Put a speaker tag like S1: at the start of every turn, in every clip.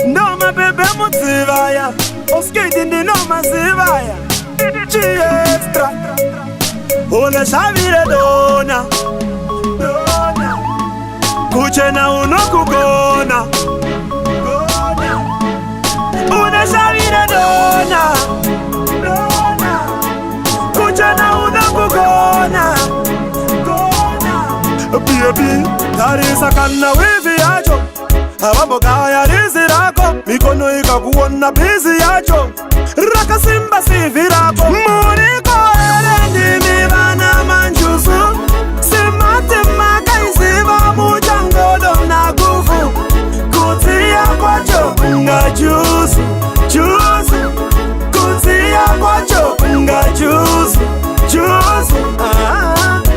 S1: No mabebe mutsivaya Oskidi ndi no mazivaya Chi extra Ole shavire dona Kuchena unokugona Une shavire dona Kuchena unokugona Baby, tarisa kana wivi yacho Abamboga ya rizi rako Mikono ikakuona bizi yacho Raka simba sivi rako Muriko erendi mivana manjusu Simate maka isiva mujangodo na gufu Kutia kwacho kunga jusu Jusu Kutia kwacho kunga jusu Jusu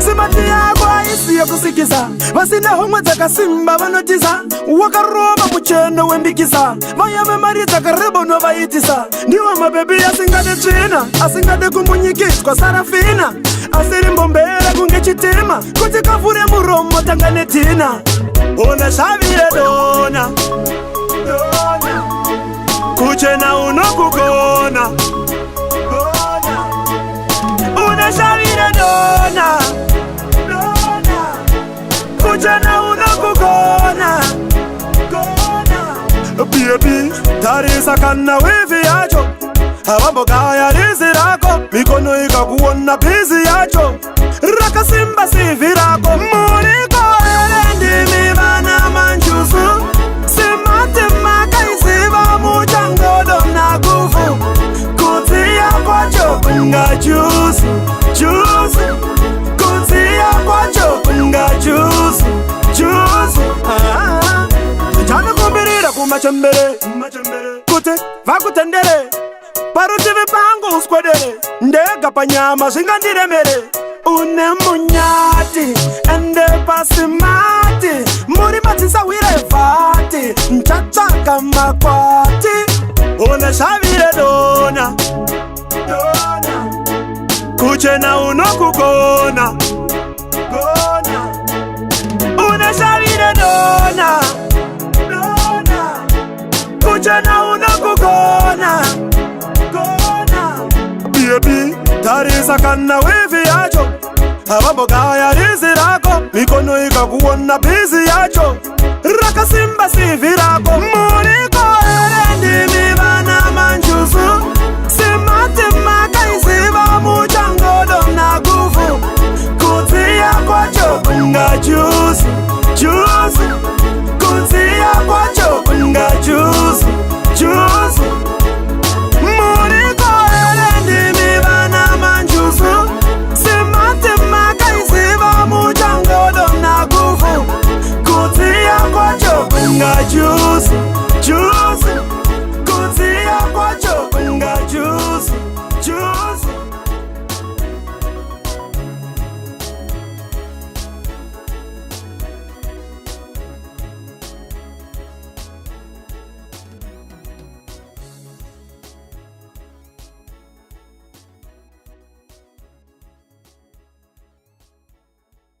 S1: Simati yagwa isi yokusikiza Vasina homwe zaka simba vanotiza Wakaroma muchendo wembikisa Vayame mariza karibu no vaitisa Ndiwa mabebi asingade china Asingade kumunyikishwa sarafina Asiri mbombera kunge chitima Kuti kafure muromo tangane tina Una shavire dona Kuchena unokugona Una shavire dona Kuchena unokugona Baby, tarisa kana wivi yacho Abamboga ya rizi rako Mikono ikakuona bizi yacho Raka simba sivi rako Muriko erendi mivana manjusu Simate maka isiva mujangodo na gufu Kutia kwacho kunga jusu Jusu Kutia kwacho kunga jusu Jusu Chana kumbirira kumachembere Kuti vakutendere Paruti vipangu uskodere Ndega panyama singandiremere Une munyati Ende pasimati Muri matisa wire fati Nchachaka makwati Une shavire dona Kuchena unokugona Une shavire dona Kuchena unokugona Baby, tarisa kana wivi yacho Abamboga ya rizi rako Mikono ikakuona bizi yacho Raka simba sivi